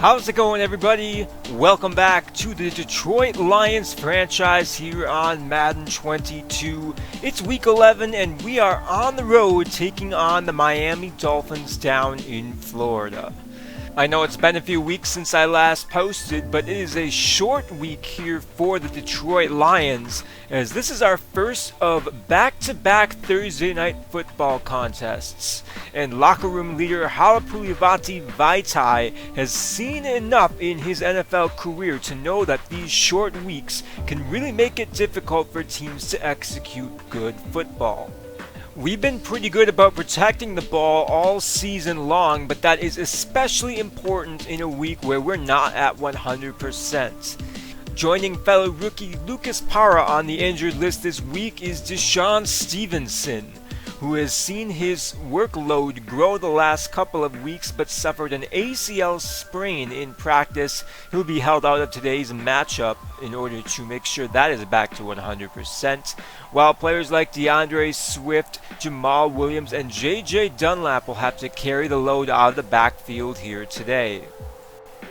How's it going, everybody? Welcome back to the Detroit Lions franchise here on Madden 22. It's week 11 and we are on the road taking on the Miami Dolphins down in Florida. I know it's been a few weeks since I last posted, but it is a short week here for the Detroit Lions, as this is our first of back-to-back Thursday night football contests. And locker room leader Halapoulivaati Vaitai has seen enough in his NFL career to know that these short weeks can really make it difficult for teams to execute good football. We've been pretty good about protecting the ball all season long, but that is especially important in a week where we're not at 100%. Joining fellow rookie Lucas Para on the injured list this week is Deshaun Stevenson, who has seen his workload grow the last couple of weeks but suffered an ACL sprain in practice. He'll be held out of today's matchup in order to make sure that is back to 100%, while players like DeAndre Swift, Jamal Williams, and JJ Dunlap will have to carry the load out of the backfield here today.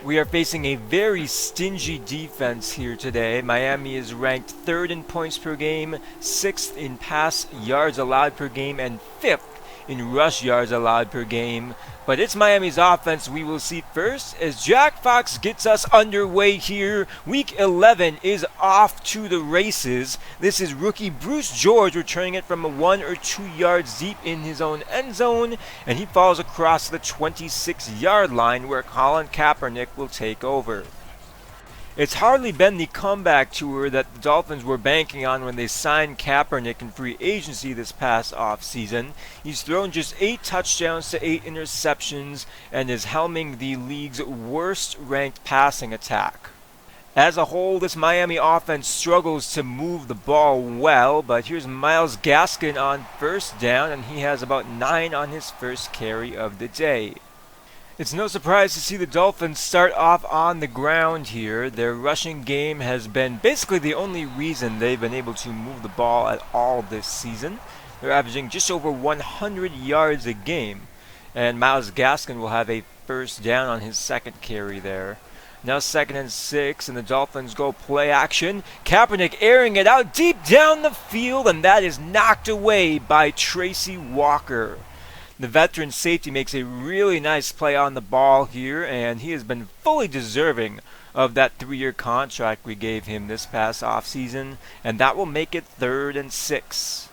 We are facing a very stingy defense here today. Miami is ranked 3rd in points per game, 6th in pass yards allowed per game, and 5th in rush yards allowed per game. But it's Miami's offense we will see first as Jack Fox gets us underway here. Week 11 is off to the races. This is rookie Bruce George returning it from a 1 or 2 yards deep in his own end zone, and he falls across the 26-yard line where Colin Kaepernick will take over. It's hardly been the comeback tour that the Dolphins were banking on when they signed Kaepernick in free agency this past offseason. He's thrown just 8 touchdowns to 8 interceptions and is helming the league's worst ranked passing attack. As a whole, this Miami offense struggles to move the ball well, but here's Myles Gaskin on first down, and he has about 9 on his first carry of the day. It's no surprise to see the Dolphins start off on the ground here. Their rushing game has been basically the only reason they've been able to move the ball at all this season. They're averaging just over 100 yards a game, and Myles Gaskin will have a first down on his second carry there. Now 2nd and 6, and the Dolphins go play action. Kaepernick airing it out deep down the field, and that is knocked away by Tracy Walker. The veteran safety makes a really nice play on the ball here, and he has been fully deserving of that 3-year contract we gave him this past offseason, and that will make it 3rd and 6.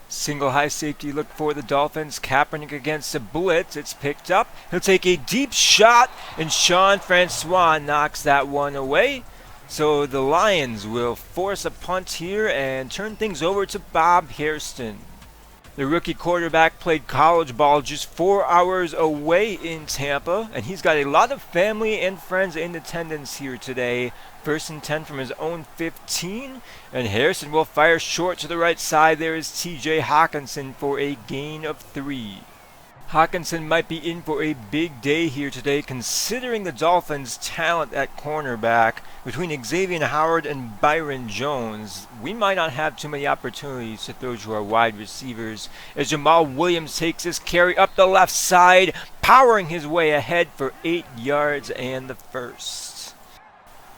Single high safety look for the Dolphins. Kaepernick against a blitz. It's picked up. He'll take a deep shot, and Sean Francois knocks that one away. So the Lions will force a punt here and turn things over to Bob Hairston. The rookie quarterback played college ball just 4 hours away in Tampa, and he's got a lot of family and friends in attendance here today. 1st and 10 from his own 15, and Hairston will fire short to the right side. There is TJ Hawkinson for a gain of 3. Hawkinson might be in for a big day here today, considering the Dolphins' talent at cornerback. Between Xavier Howard and Byron Jones, we might not have too many opportunities to throw to our wide receivers, as Jamal Williams takes his carry up the left side, powering his way ahead for 8 yards and the first.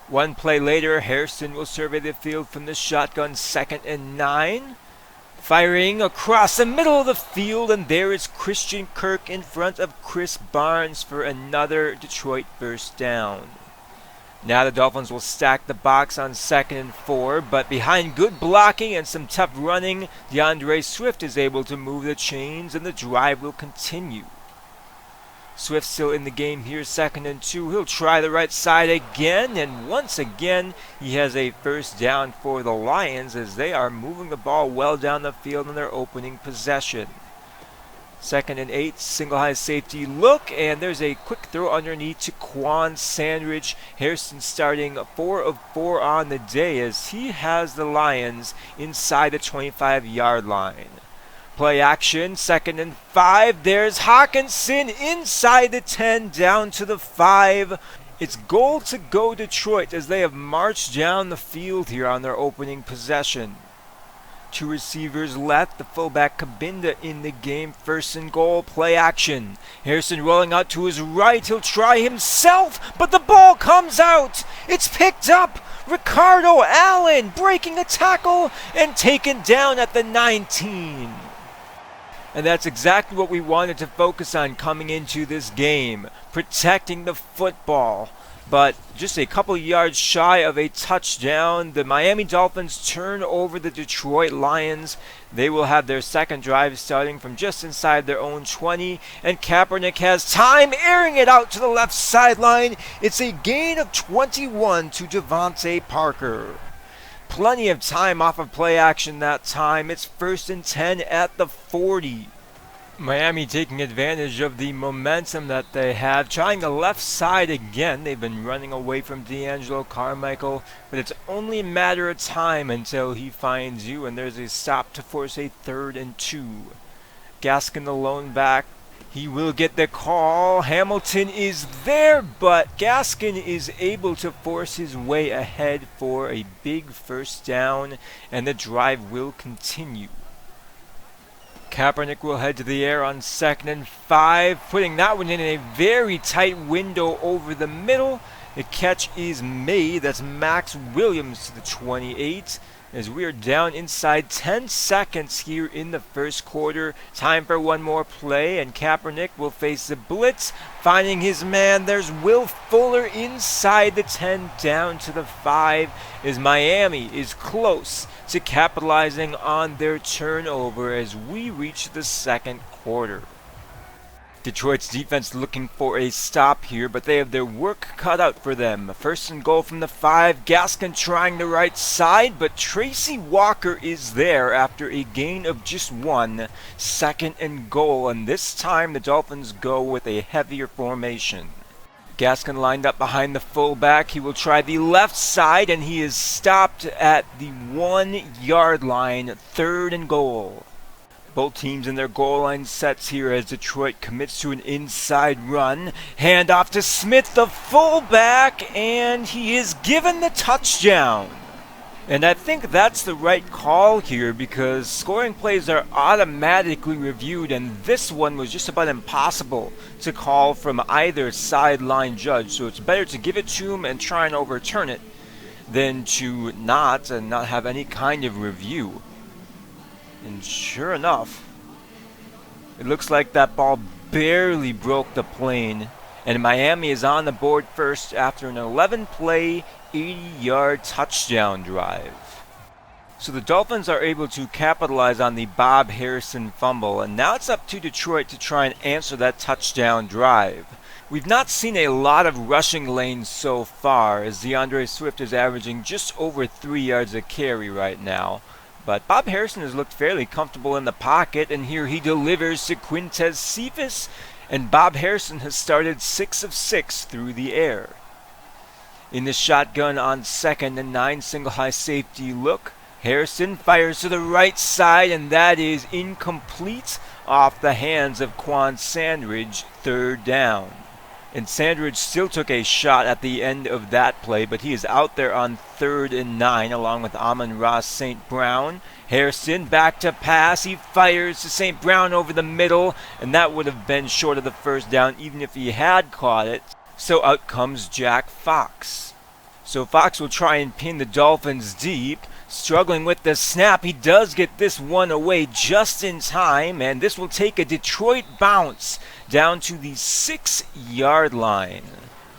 One play later, Hairston will survey the field from the shotgun, 2nd and 9. Firing across the middle of the field, and there is Christian Kirk in front of Chris Barnes for another Detroit first down. Now the Dolphins will stack the box on 2nd and 4, but behind good blocking and some tough running, DeAndre Swift is able to move the chains, and the drive will continue. Swift still in the game here, 2nd and 2. He'll try the right side again, and once again he has a first down for the Lions as they are moving the ball well down the field in their opening possession. 2nd and 8, single high safety look, and there's a quick throw underneath to Quan Sandridge. Hairston starting 4 of 4 on the day as he has the Lions inside the 25-yard line. Play action, 2nd and 5. There's Hawkinson inside the 10, down to the 5. It's goal to go Detroit as they have marched down the field here on their opening possession. Two receivers left, the fullback Kabinda in the game. First and goal, play action. Hairston rolling out to his right, he'll try himself, but the ball comes out. It's picked up. Ricardo Allen breaking a tackle and taken down at the 19. And that's exactly what we wanted to focus on coming into this game, protecting the football. But just a couple yards shy of a touchdown, the Miami Dolphins turn over the Detroit Lions. They will have their second drive starting from just inside their own 20, and Kaepernick has time, airing it out to the left sideline. It's a gain of 21 to Devontae Parker. Plenty of time off of play action that time. It's 1st and 10 at the 40. Miami taking advantage of the momentum that they have, trying the left side again. They've been running away from D'Angelo Carmichael, but it's only a matter of time until he finds you, and there's a stop to force a 3rd and 2. Gaskin the lone back. He will get the call. Hamilton is there, but Gaskin is able to force his way ahead for a big first down, and the drive will continue. Kaepernick will head to the air on 2nd and 5, putting that one in a very tight window over the middle. The catch is made. That's Max Williams to the 28. As we are down inside 10 seconds here in the first quarter. Time for one more play, and Kaepernick will face the blitz. Finding his man, there's Will Fuller inside the 10 down to the 5, as Miami is close to capitalizing on their turnover as we reach the second quarter. Detroit's defense looking for a stop here, but they have their work cut out for them. 1st and goal from the 5. Gaskin trying the right side, but Tracy Walker is there after a gain of just 1. 2nd and goal, and this time the Dolphins go with a heavier formation. Gaskin lined up behind the fullback. He will try the left side, and he is stopped at the 1-yard line. 3rd and goal. Both teams in their goal line sets here as Detroit commits to an inside run. Handoff to Smith, the fullback, and he is given the touchdown. And I think that's the right call here, because scoring plays are automatically reviewed, and this one was just about impossible to call from either sideline judge. So it's better to give it to him and try and overturn it than to not and not have any kind of review. And sure enough, it looks like that ball barely broke the plane, and Miami is on the board first after an 11-play, 80-yard touchdown drive. So the Dolphins are able to capitalize on the Bob Hairston fumble, and now it's up to Detroit to try and answer that touchdown drive. We've not seen a lot of rushing lanes so far, as DeAndre Swift is averaging just over 3 yards a carry right now. But Bob Hairston has looked fairly comfortable in the pocket, and here he delivers to Quintez Cephas, and Bob Hairston has started 6 of 6 through the air. In the shotgun on 2nd and 9, single high safety look. Hairston fires to the right side, and that is incomplete off the hands of Quan Sandridge. 3rd down. And Sandridge still took a shot at the end of that play, but he is out there on 3rd and 9 along with Amon-Ra St. Brown. Hairston back to pass. He fires to St. Brown over the middle, and that would have been short of the first down even if he had caught it. So out comes Jack Fox. So Fox will try and pin the Dolphins deep. Struggling with the snap, he does get this one away just in time, and this will take a Detroit bounce down to the 6-yard line.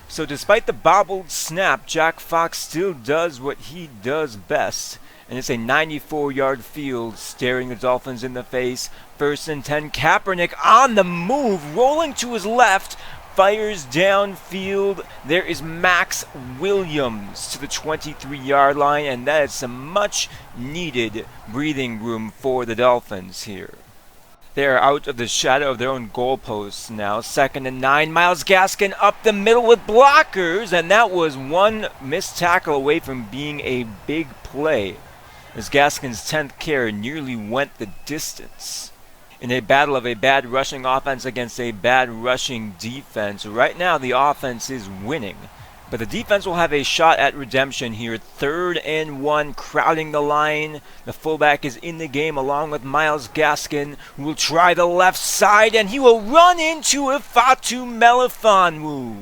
So despite the bobbled snap, Jack Fox still does what he does best, and it's a 94-yard field staring the Dolphins in the face. 1st and 10, Kaepernick on the move, rolling to his left, fires downfield. There is Max Williams to the 23-yard line, and that is some much-needed breathing room for the Dolphins here. They are out of the shadow of their own goalposts now. 2nd and 9, Myles Gaskin up the middle with blockers, and that was one missed tackle away from being a big play, as Gaskin's 10th carry nearly went the distance. In a battle of a bad rushing offense against a bad rushing defense, right now the offense is winning, But the defense will have a shot at redemption here. 3rd and 1, crowding the line. The fullback is in the game along with Myles Gaskin, who will try the left side, and he will run into Ifeatu Melifonwu.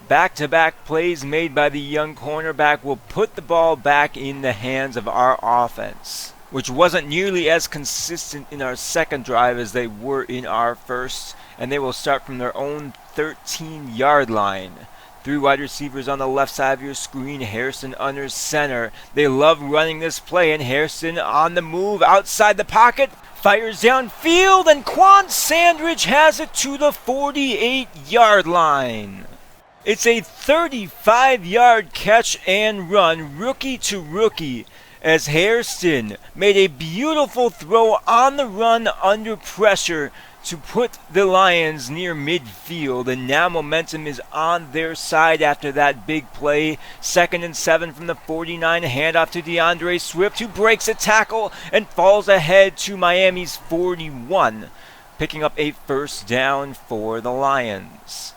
Back-to-back plays made by the young cornerback will put the ball back in the hands of our offense, which wasn't nearly as consistent in our second drive as they were in our first, and they will start from their own 13-yard line. 3 wide receivers on the left side of your screen. Hairston under center. They love running this play, and Hairston on the move outside the pocket. Fires downfield, and Quan Sandridge has it to the 48-yard line. It's a 35-yard catch and run, rookie to rookie, as Hairston made a beautiful throw on the run under pressure to put the Lions near midfield, and now momentum is on their side after that big play. 2nd and 7 from the 49, handoff to DeAndre Swift, who breaks a tackle and falls ahead to Miami's 41, picking up a first down for the Lions.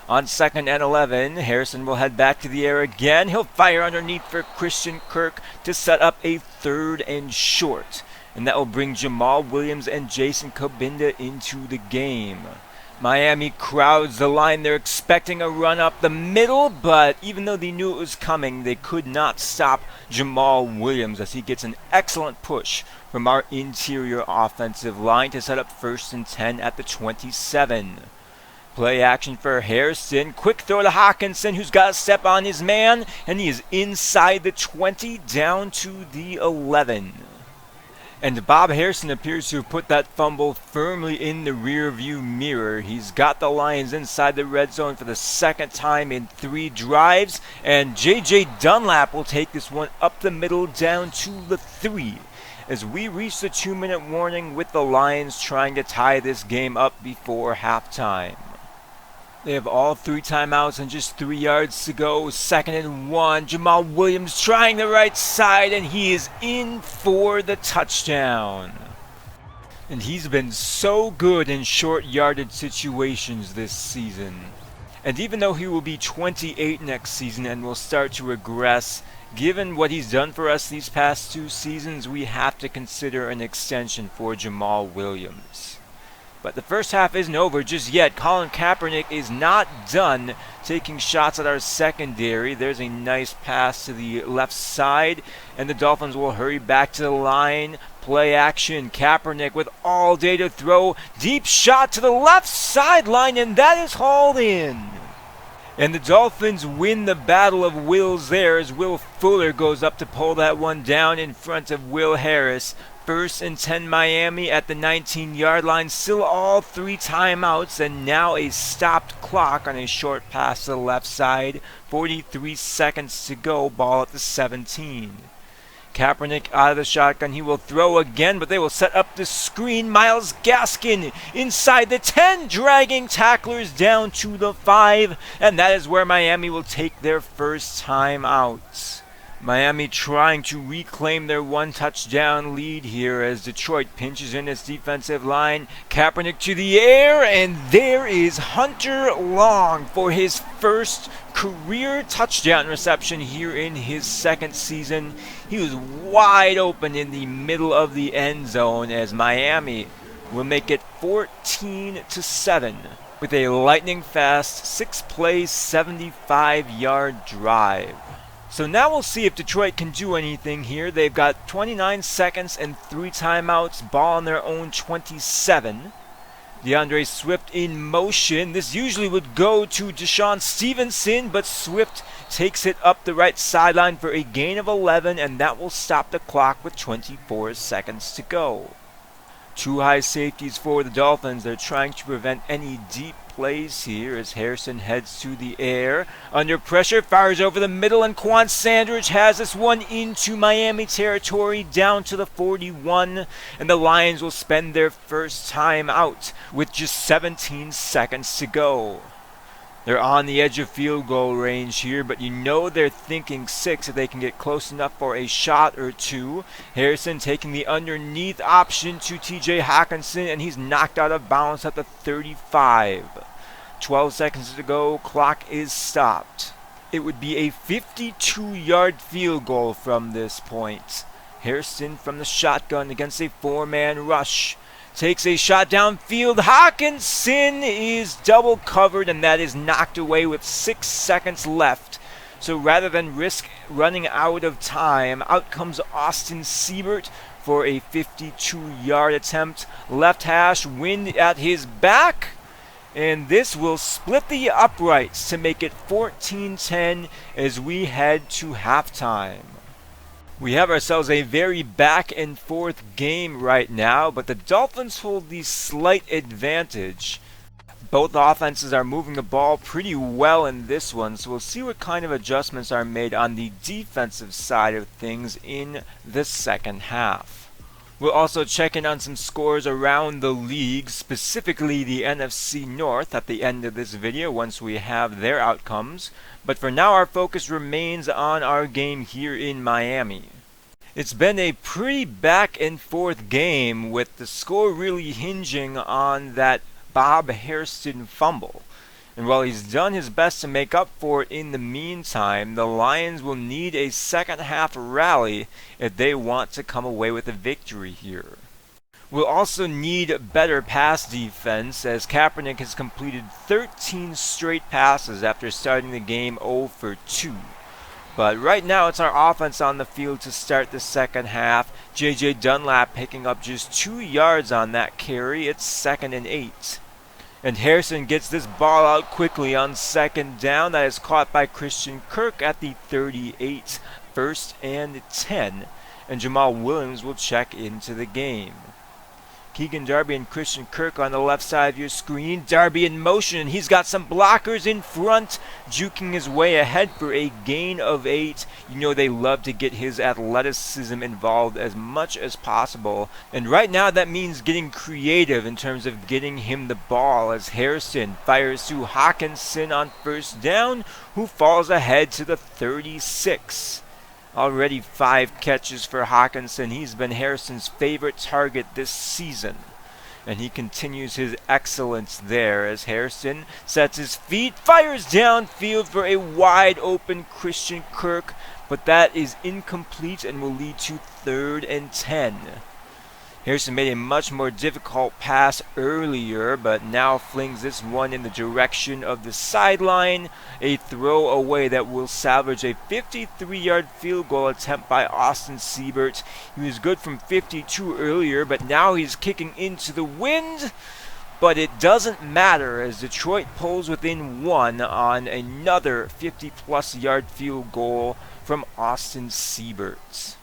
On 2nd and 11, Hairston will head back to the air again. He'll fire underneath for Christian Kirk to set up a 3rd and short. And that will bring Jamal Williams and Jason Kabinda into the game. Miami crowds the line. They're expecting a run up the middle, but even though they knew it was coming, they could not stop Jamal Williams as he gets an excellent push from our interior offensive line to set up 1st and 10 at the 27. Play action for Hairston. Quick throw to Hawkinson, who's got a step on his man, and he is inside the 20 down to the 11. And Bob Hairston appears to have put that fumble firmly in the rear-view mirror. He's got the Lions inside the red zone for the 2nd time in 3 drives. And J.J. Dunlap will take this one up the middle down to the 3. As we reach the 2-minute warning with the Lions trying to tie this game up before halftime. They have all 3 timeouts and just 3 yards to go. 2nd and 1. Jamal Williams trying the right side, and he is in for the touchdown. And he's been so good in short yardage situations this season. And even though he will be 28 next season and will start to regress, given what he's done for us these past 2 seasons, we have to consider an extension for Jamal Williams. But the first half isn't over just yet. Colin Kaepernick is not done taking shots at our secondary. There's a nice pass to the left side, and the Dolphins will hurry back to the line. Play action. Kaepernick with all day to throw. Deep shot to the left sideline, and that is hauled in. And the Dolphins win the battle of wills there as Will Fuller goes up to pull that one down in front of Will Harris. 1st and 10 Miami at the 19-yard line. Still all 3 timeouts, and now a stopped clock on a short pass to the left side. 43 seconds to go. Ball at the 17. Kaepernick out of the shotgun. He will throw again, but they will set up the screen. Myles Gaskin inside the 10, dragging tacklers down to the 5, and that is where Miami will take their first timeout. Miami trying to reclaim their 1-touchdown lead here as Detroit pinches in its defensive line. Kaepernick to the air, and there is Hunter Long for his first career touchdown reception here in his 2nd season. He was wide open in the middle of the end zone as Miami will make it 14-7 with a lightning-fast 6-play, 75-yard drive. So now we'll see if Detroit can do anything here. They've got 29 seconds and 3 timeouts. Ball on their own 27. DeAndre Swift in motion. This usually would go to Deshaun Stevenson, but Swift takes it up the right sideline for a gain of 11, and that will stop the clock with 24 seconds to go. 2 high safeties for the Dolphins. They're trying to prevent any deep plays here as Hairston heads to the air. Under pressure, fires over the middle, and Quan Sandridge has this one into Miami territory down to the 41, and the Lions will spend their first time out with just 17 seconds to go. They're on the edge of field goal range here, but you know they're thinking 6 if they can get close enough for a shot or 2. Harrison taking the underneath option to TJ Hawkinson, and he's knocked out of bounds at the 35. 12 seconds to go. Clock is stopped. It would be a 52-yard field goal from this point. Hairston from the shotgun against a four-man rush. Takes a shot downfield. Hawkinson is double covered, and that is knocked away with 6 seconds left. So rather than risk running out of time, out comes Austin Siebert for a 52-yard attempt. Left hash, wind at his back. And this will split the uprights to make it 14-10 as we head to halftime. We have ourselves a very back and forth game right now, but the Dolphins hold the slight advantage. Both offenses are moving the ball pretty well in this one, so we'll see what kind of adjustments are made on the defensive side of things in the second half. We'll also check in on some scores around the league, specifically the NFC North, at the end of this video once we have their outcomes. But for now, our focus remains on our game here in Miami. It's been a pretty back and forth game, with the score really hinging on that Bob Hairston fumble. And while he's done his best to make up for it in the meantime, the Lions will need a second half rally if they want to come away with a victory here. We'll also need better pass defense, as Kaepernick has completed 13 straight passes after starting the game 0 for 2. But right now it's our offense on the field to start the second half. J.J. Dunlap picking up just 2 yards on that carry. It's 2nd and 8. And Hairston gets this ball out quickly on second down. That is caught by Christian Kirk at the 38, 1st and 10. And Jamal Williams will check into the game. Keegan Darby and Christian Kirk on the left side of your screen. Darby in motion, and he's got some blockers in front, juking his way ahead for a gain of 8. You know they love to get his athleticism involved as much as possible. And right now that means getting creative in terms of getting him the ball, as Hairston fires to Hawkinson on first down, who falls ahead to the 36. Already 5 catches for Hawkinson. He's been Hairston's favorite target this season. And he continues his excellence there as Hairston sets his feet, fires downfield for a wide open Christian Kirk, but that is incomplete and will lead to 3rd and 10. Hairston made a much more difficult pass earlier, but now flings this one in the direction of the sideline. A throw away that will salvage a 53-yard field goal attempt by Austin Siebert. He was good from 52 earlier, but now he's kicking into the wind. But it doesn't matter, as Detroit pulls within 1 on another 50-plus yard field goal from Austin Siebert.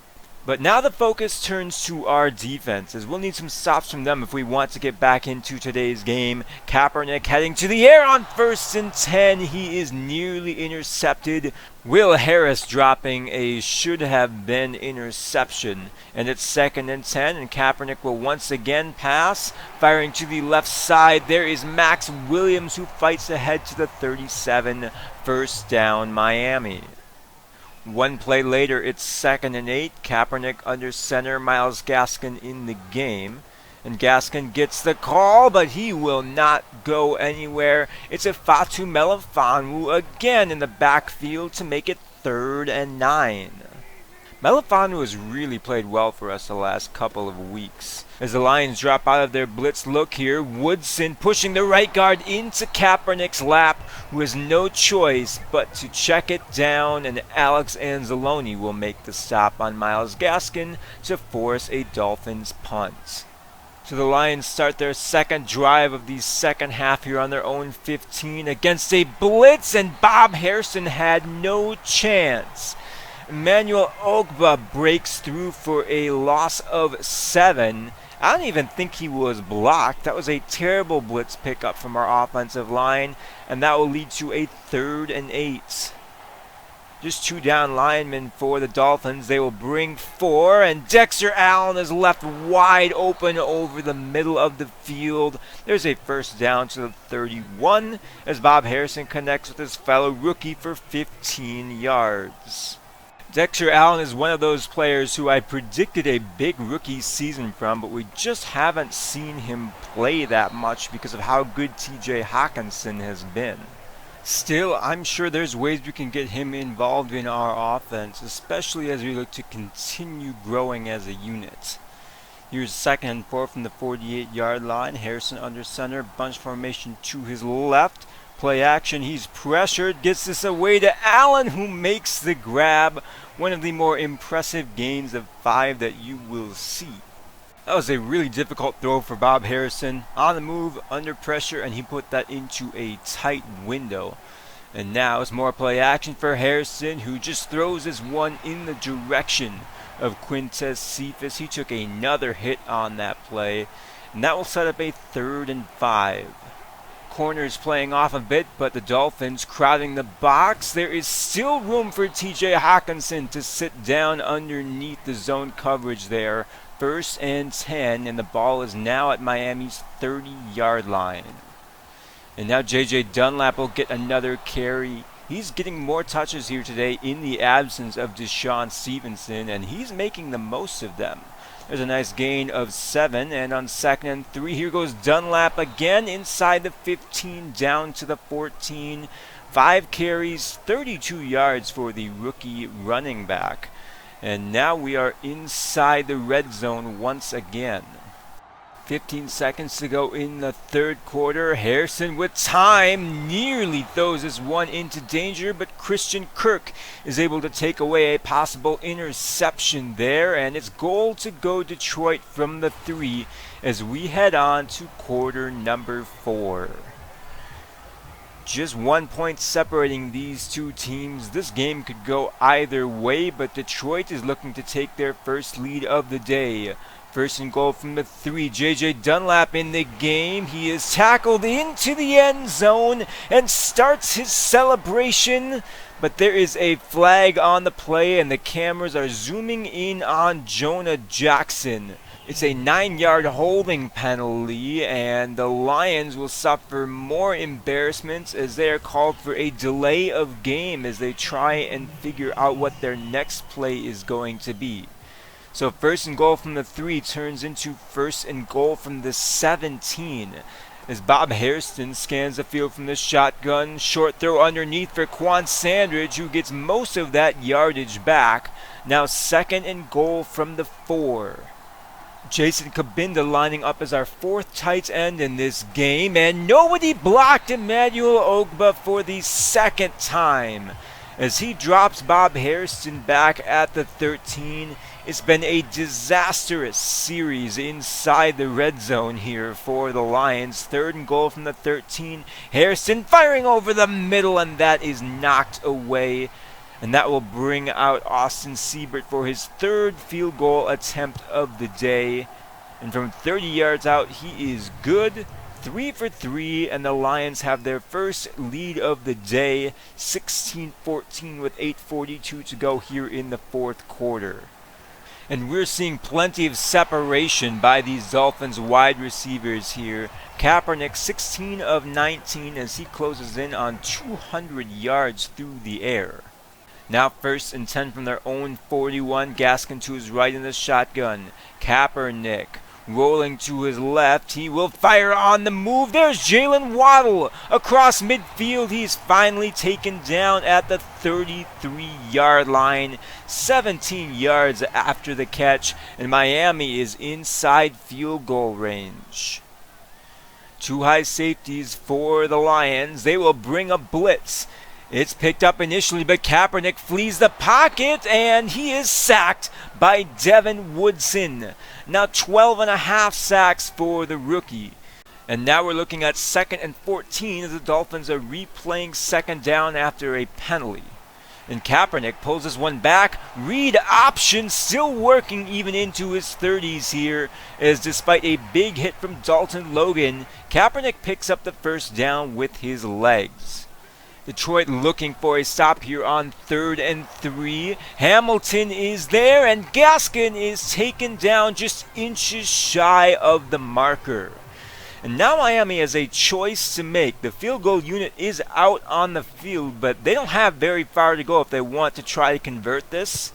But now the focus turns to our defense, as we'll need some stops from them if we want to get back into today's game. Kaepernick heading to the air on 1st and 10. He is nearly intercepted. Will Harris dropping a should-have-been interception. And it's 2nd and 10, and Kaepernick will once again pass. Firing to the left side, there is Max Williams, who fights ahead to the 37. 1st down, Miami. One play later, it's 2nd and 8. Kaepernick under center, Myles Gaskin in the game. And Gaskin gets the call, but he will not go anywhere. It's a Fatu Melifonwu again in the backfield to make it 3rd and 9. Melifonwu has really played well for us the last couple of weeks. As the Lions drop out of their blitz look here, Woodson pushing the right guard into Kaepernick's lap, who has no choice but to check it down, and Alex Anzalone will make the stop on Myles Gaskin to force a Dolphins punt. So the Lions start their second drive of the second half here on their own 15 against a blitz, and Bob Hairston had no chance. Emmanuel Ogba breaks through for a loss of 7. I don't even think he was blocked. That was a terrible blitz pickup from our offensive line, and that will lead to a 3rd and 8. Just 2 down linemen for the Dolphins. They will bring 4, and Dexter Allen is left wide open over the middle of the field. There's a 1st down to the 31 as Bob Hairston connects with his fellow rookie for 15 yards. Dexter Allen is one of those players who I predicted a big rookie season from, but we just haven't seen him play that much because of how good TJ Hawkinson has been. Still, I'm sure there's ways we can get him involved in our offense, especially as we look to continue growing as a unit. Here's second and 4 from the 48-yard line. Hairston under center, bunch formation to his left. Play action, he's pressured, gets this away to Allen, who makes the grab. One of the more impressive gains of 5 that you will see. That was a really difficult throw for Bob Hairston. On the move, under pressure, and he put that into a tight window. And now it's more play action for Hairston, who just throws this one in the direction of Quintez Cephas. He took another hit on that play, and that will set up a 3rd and 5. Corners playing off a bit, but the Dolphins crowding the box. There is still room for TJ Hawkinson to sit down underneath the zone coverage there. 1st and 10, and the ball is now at Miami's 30-yard line. And now J.J. Dunlap will get another carry. He's getting more touches here today in the absence of Deshaun Stevenson, and he's making the most of them. There's a nice gain of 7, and on 2nd and 3, here goes Dunlap again inside the 15 down to the 14. 5 carries, 32 yards for the rookie running back. And now we are inside the red zone once again. 15 seconds to go in the 3rd quarter. Hairston with time nearly throws this one into danger, but Christian Kirk is able to take away a possible interception there, and it's goal to go Detroit from the 3 as we head on to quarter number 4. Just 1 point separating these two teams. This game could go either way, but Detroit is looking to take their first lead of the day. 1st and goal from the 3. J.J. Dunlap in the game. He is tackled into the end zone and starts his celebration. But there is a flag on the play, and the cameras are zooming in on Jonah Jackson. It's a 9-yard holding penalty, and the Lions will suffer more embarrassments as they are called for a delay of game as they try and figure out what their next play is going to be. So 1st and goal from the 3 turns into 1st and goal from the 17. As Bob Hairston scans the field from the shotgun, short throw underneath for Quan Sandridge, who gets most of that yardage back. Now 2nd and goal from the 4. Jason Kabinda lining up as our 4th tight end in this game, and nobody blocked Emmanuel Ogba for the 2nd time. As he drops Bob Hairston back at the 13, it's been a disastrous series inside the red zone here for the Lions. 3rd and goal from the 13. Hairston firing over the middle, and that is knocked away. And that will bring out Austin Siebert for his 3rd field goal attempt of the day. And from 30 yards out, he is good. 3 for 3, and the Lions have their first lead of the day. 16-14 with 8:42 to go here in the 4th quarter. And we're seeing plenty of separation by these Dolphins wide receivers here. Kaepernick 16 of 19 as he closes in on 200 yards through the air. Now 1st and 10 from their own 41. Gaskin to his right in the shotgun. Kaepernick rolling to his left. He will fire on the move. There's Jalen Waddle across midfield. He's finally taken down at the 33-yard line. 17 yards after the catch, and Miami is inside field goal range. 2 high safeties for the Lions. They will bring a blitz. It's picked up initially, but Kaepernick flees the pocket, and he is sacked by Devin Woodson. Now 12.5 sacks for the rookie. And now we're looking at 2nd and 14 as the Dolphins are replaying 2nd down after a penalty. And Kaepernick pulls this one back. Read option still working even into his 30s here, as despite a big hit from Dalton Logan, Kaepernick picks up the 1st down with his legs. Detroit looking for a stop here on 3rd and 3. Hamilton is there, and Gaskin is taken down just inches shy of the marker. And now Miami has a choice to make. The field goal unit is out on the field, but they don't have very far to go if they want to try to convert this.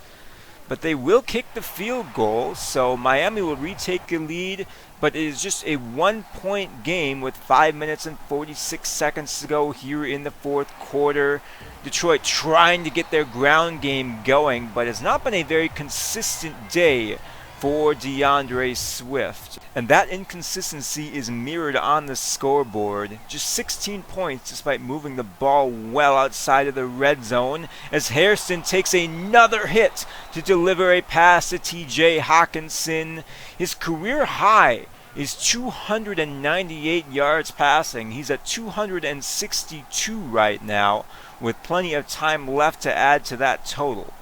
But they will kick the field goal, so Miami will retake the lead. but it is just a 1-point game with 5 minutes and 46 seconds to go here in the fourth quarter. Detroit trying to get their ground game going, but it's not been a very consistent day for DeAndre Swift. And that inconsistency is mirrored on the scoreboard. Just 16 points despite moving the ball well outside of the red zone, as Hairston takes another hit to deliver a pass to TJ Hawkinson. His career high is 298 yards passing. He's at 262 right now, with plenty of time left to add to that total.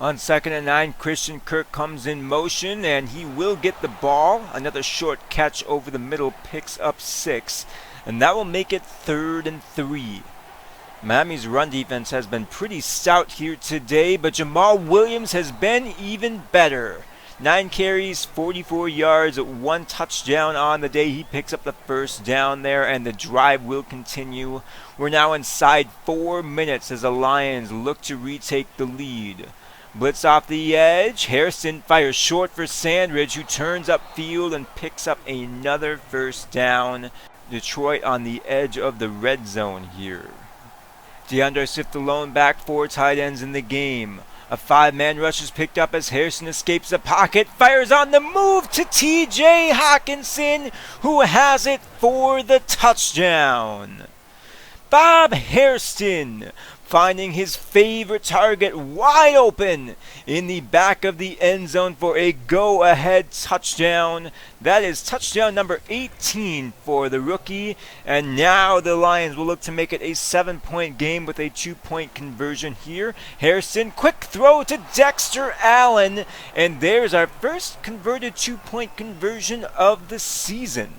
On 2nd and 9, Christian Kirk comes in motion, and he will get the ball. Another short catch over the middle picks up 6, and that will make it 3rd and 3. Miami's run defense has been pretty stout here today, but Jamal Williams has been even better. 9 carries, 44 yards, 1 touchdown on the day. He picks up the first down there, and the drive will continue. We're now inside 4 minutes as the Lions look to retake the lead. Blitz off the edge. Hairston fires short for Sandridge, who turns upfield and picks up another first down. Detroit on the edge of the red zone here. DeAndre Swift the lone back, 4 tight ends in the game. A 5-man rush is picked up as Hairston escapes the pocket, fires on the move to TJ Hawkinson, who has it for the touchdown. Bob Hairston finding his favorite target wide open in the back of the end zone for a go-ahead touchdown. That is touchdown number 18 for the rookie, and now the Lions will look to make it a 7-point game with a 2-point conversion here. Hairston, quick throw to Dexter Allen, and there's our first converted 2-point conversion of the season.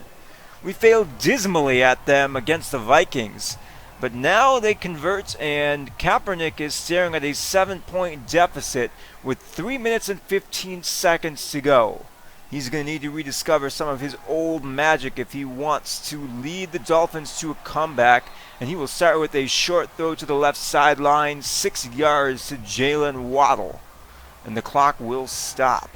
We failed dismally at them against the Vikings, but now they convert, and Kaepernick is staring at a 7-point deficit with 3 minutes and 15 seconds to go. He's going to need to rediscover some of his old magic if he wants to lead the Dolphins to a comeback, and he will start with a short throw to the left sideline, 6 yards to Jalen Waddle, and the clock will stop.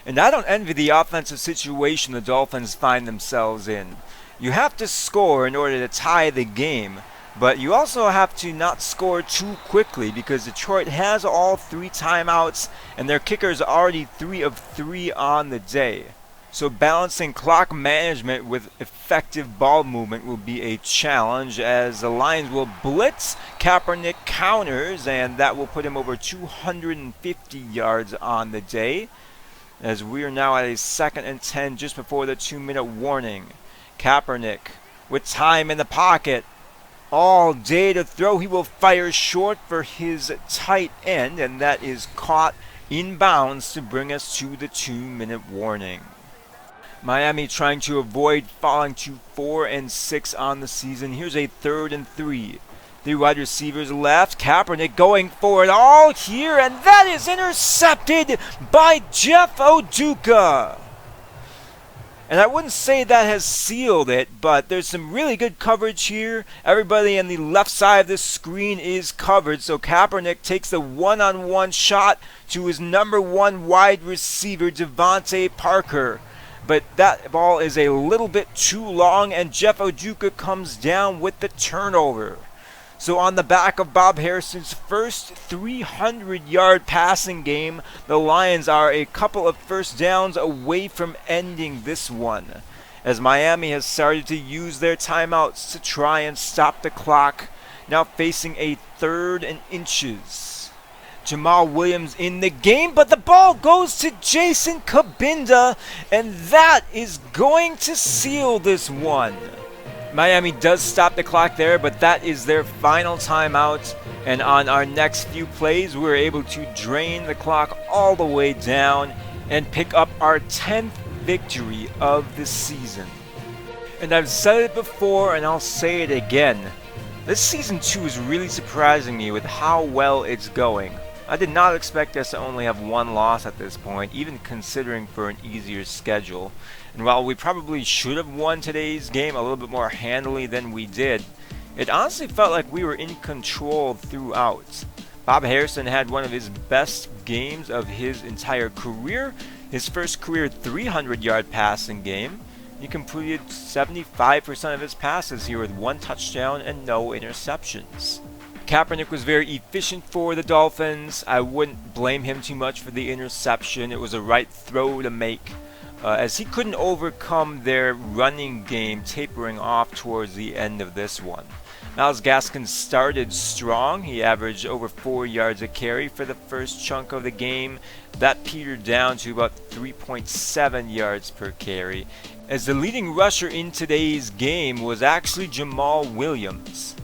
And I don't envy the offensive situation the Dolphins find themselves in. You have to score in order to tie the game, but you also have to not score too quickly because Detroit has all 3 timeouts and their kicker is already 3 of 3 on the day. So balancing clock management with effective ball movement will be a challenge as the Lions will blitz. Kaepernick counters, and that will put him over 250 yards on the day, as we are now at a 2nd and 10 just before the 2-minute warning. Kaepernick with time in the pocket. All day to throw. He will fire short for his tight end, and that is caught in bounds to bring us to the 2-minute warning. Miami trying to avoid falling to 4 and 6 on the season. Here's a 3rd and 3. 3 wide receivers left. Kaepernick going for it all here, and that is intercepted by Jeff Oduka. And I wouldn't say that has sealed it, but there's some really good coverage here. Everybody on the left side of the screen is covered, so Kaepernick takes the one-on-one shot to his number 1 wide receiver, Devontae Parker. But that ball is a little bit too long, and Jeff Oduka comes down with the turnover. So on the back of Bob Hairston's first 300-yard passing game, the Lions are a couple of first downs away from ending this one, as Miami has started to use their timeouts to try and stop the clock, now facing a 3rd and inches. Jamal Williams in the game, but the ball goes to Jason Kabinda, and that is going to seal this one. Miami does stop the clock there, but that is their final timeout. And on our next few plays, we're able to drain the clock all the way down and pick up our 10th victory of the season. And I've said it before, and I'll say it again. This season 2 is really surprising me with how well it's going. I did not expect us to only have 1 loss at this point, even considering for an easier schedule. And while we probably should have won today's game a little bit more handily than we did, it honestly felt like we were in control throughout. Bob Hairston had one of his best games of his entire career. His first career 300-yard passing game, he completed 75% of his passes here with 1 touchdown and no interceptions. Kaepernick was very efficient for the Dolphins. I wouldn't blame him too much for the interception. It was a right throw to make, as he couldn't overcome their running game tapering off towards the end of this one. Myles Gaskin started strong. He averaged over 4 yards a carry for the first chunk of the game. That petered down to about 3.7 yards per carry, as the leading rusher in today's game was actually Jamal Williams.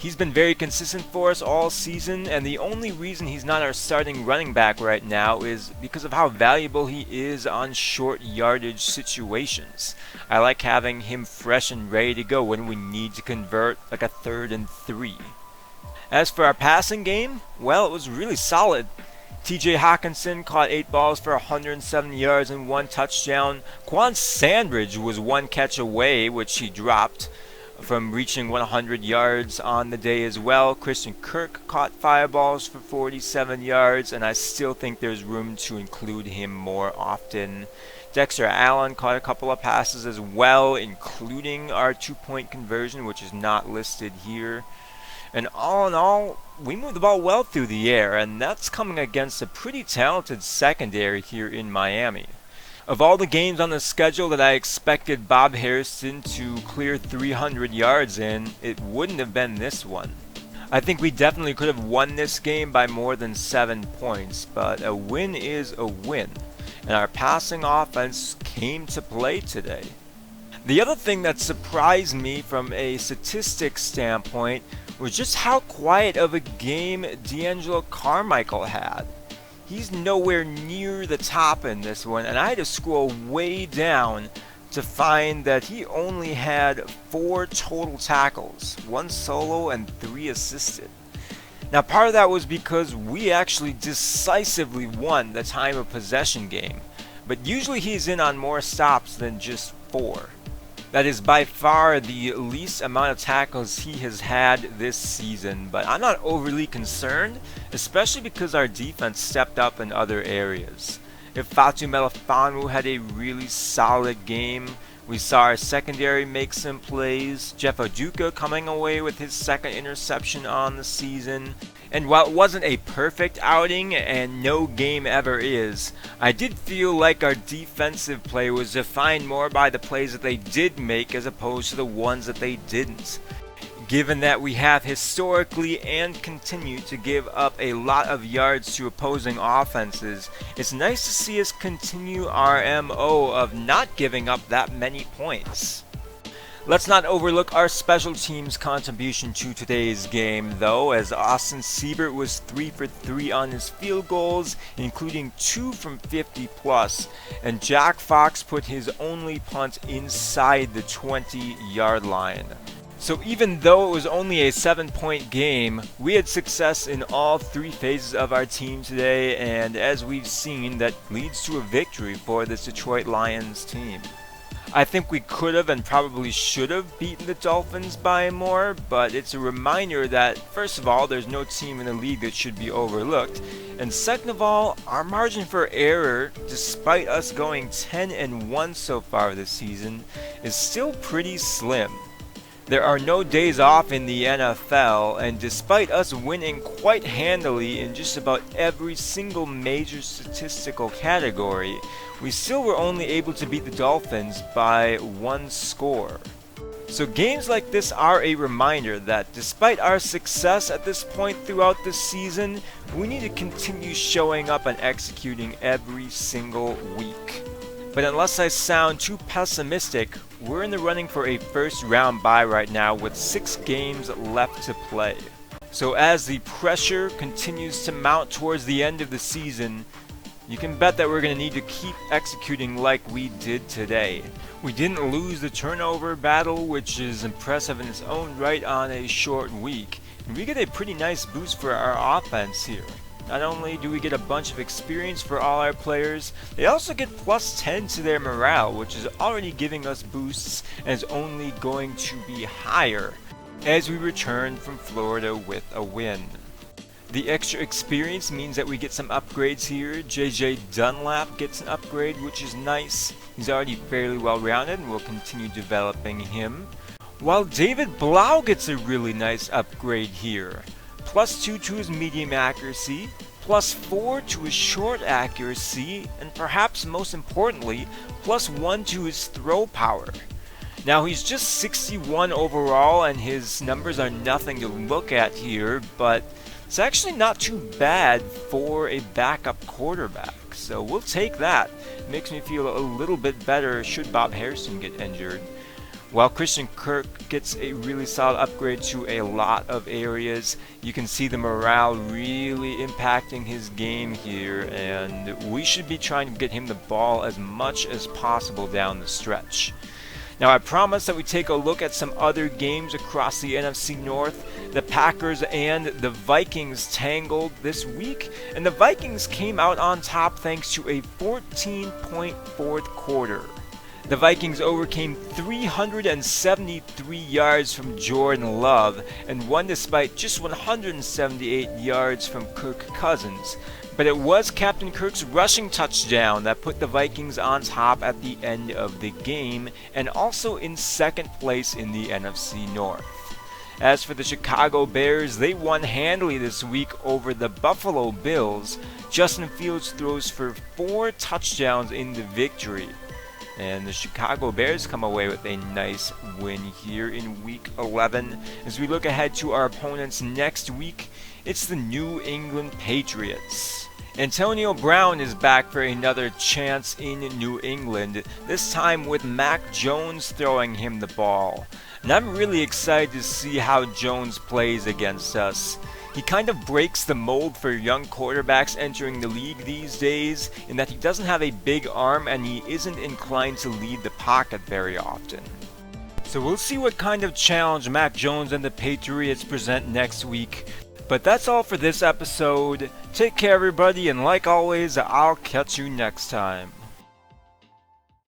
He's been very consistent for us all season, and the only reason he's not our starting running back right now is because of how valuable he is on short yardage situations. I like having him fresh and ready to go when we need to convert like a 3rd and 3. As for our passing game, well, it was really solid. TJ Hawkinson caught 8 balls for 107 yards and 1 touchdown. Quan Sandridge was 1 catch away, which he dropped, from reaching 100 yards on the day as well. Christian Kirk caught 5 balls for 47 yards, and I still think there's room to include him more often. Dexter Allen caught a couple of passes as well, including our 2-point conversion, which is not listed here. And all in all, we moved the ball well through the air, and that's coming against a pretty talented secondary here in Miami. Of all the games on the schedule that I expected Bob Hairston to clear 300 yards in, it wouldn't have been this one. I think we definitely could have won this game by more than 7 points, but a win is a win, and our passing offense came to play today. The other thing that surprised me from a statistics standpoint was just how quiet of a game D'Angelo Carmichael had. He's nowhere near the top in this one, and I had to scroll way down to find that he only had 4 total tackles, 1 solo and 3 assisted. Now, part of that was because we actually decisively won the time of possession game, but usually he's in on more stops than just 4. That is by far the least amount of tackles he has had this season, but I'm not overly concerned, especially because our defense stepped up in other areas. If Fatu Melifonwu had a really solid game, we saw our secondary make some plays, Jeff Aduka coming away with his 2nd interception on the season. And while it wasn't a perfect outing, and no game ever is, I did feel like our defensive play was defined more by the plays that they did make as opposed to the ones that they didn't. Given that we have historically and continue to give up a lot of yards to opposing offenses, it's nice to see us continue our MO of not giving up that many points. Let's not overlook our special teams contribution to today's game, though, as Austin Siebert was 3 for 3 on his field goals, including 2 from 50 plus, and Jack Fox put his only punt inside the 20-yard line. So even though it was only a 7-point game, we had success in all 3 phases of our team today, and as we've seen, that leads to a victory for this Detroit Lions team. I think we could have and probably should have beaten the Dolphins by more, but it's a reminder that, first of all, there's no team in the league that should be overlooked, and second of all, our margin for error, despite us going 10-1 so far this season, is still pretty slim. There are no days off in the NFL, and despite us winning quite handily in just about every single major statistical category, we still were only able to beat the Dolphins by 1 score. So games like this are a reminder that despite our success at this point throughout the season, we need to continue showing up and executing every single week. But unless I sound too pessimistic, we're in the running for a first round bye right now with 6 games left to play. So as the pressure continues to mount towards the end of the season, you can bet that we're going to need to keep executing like we did today. We didn't lose the turnover battle, which is impressive in its own right on a short week. And we get a pretty nice boost for our offense here. Not only do we get a bunch of experience for all our players, they also get plus 10 to their morale, which is already giving us boosts and is only going to be higher as we return from Florida with a win. The extra experience means that we get some upgrades here. JJ Dunlap gets an upgrade, which is nice. He's already fairly well rounded and we'll continue developing him. While David Blau gets a really nice upgrade here. +2 to his medium accuracy, +4 to his short accuracy, and perhaps most importantly, +1 to his throw power. Now he's just 61 overall and his numbers are nothing to look at here, but it's actually not too bad for a backup quarterback. So we'll take that. It makes me feel a little bit better should Bob Hairston get injured. While Christian Kirk gets a really solid upgrade to a lot of areas, you can see the morale really impacting his game here, and we should be trying to get him the ball as much as possible down the stretch. Now I promise that we take a look at some other games across the NFC North. The Packers and the Vikings tangled this week, and the Vikings came out on top thanks to a 14-point fourth quarter. The Vikings overcame 373 yards from Jordan Love and won despite just 178 yards from Kirk Cousins. But it was Captain Kirk's rushing touchdown that put the Vikings on top at the end of the game and also in second place in the NFC North. As for the Chicago Bears, they won handily this week over the Buffalo Bills. Justin Fields throws for 4 touchdowns in the victory. And the Chicago Bears come away with a nice win here in Week 11. As we look ahead to our opponents next week, it's the New England Patriots. Antonio Brown is back for another chance in New England, this time with Mac Jones throwing him the ball. And I'm really excited to see how Jones plays against us. He kind of breaks the mold for young quarterbacks entering the league these days in that he doesn't have a big arm and he isn't inclined to lead the pocket very often. So we'll see what kind of challenge Mac Jones and the Patriots present next week. But that's all for this episode. Take care everybody, and like always, I'll catch you next time.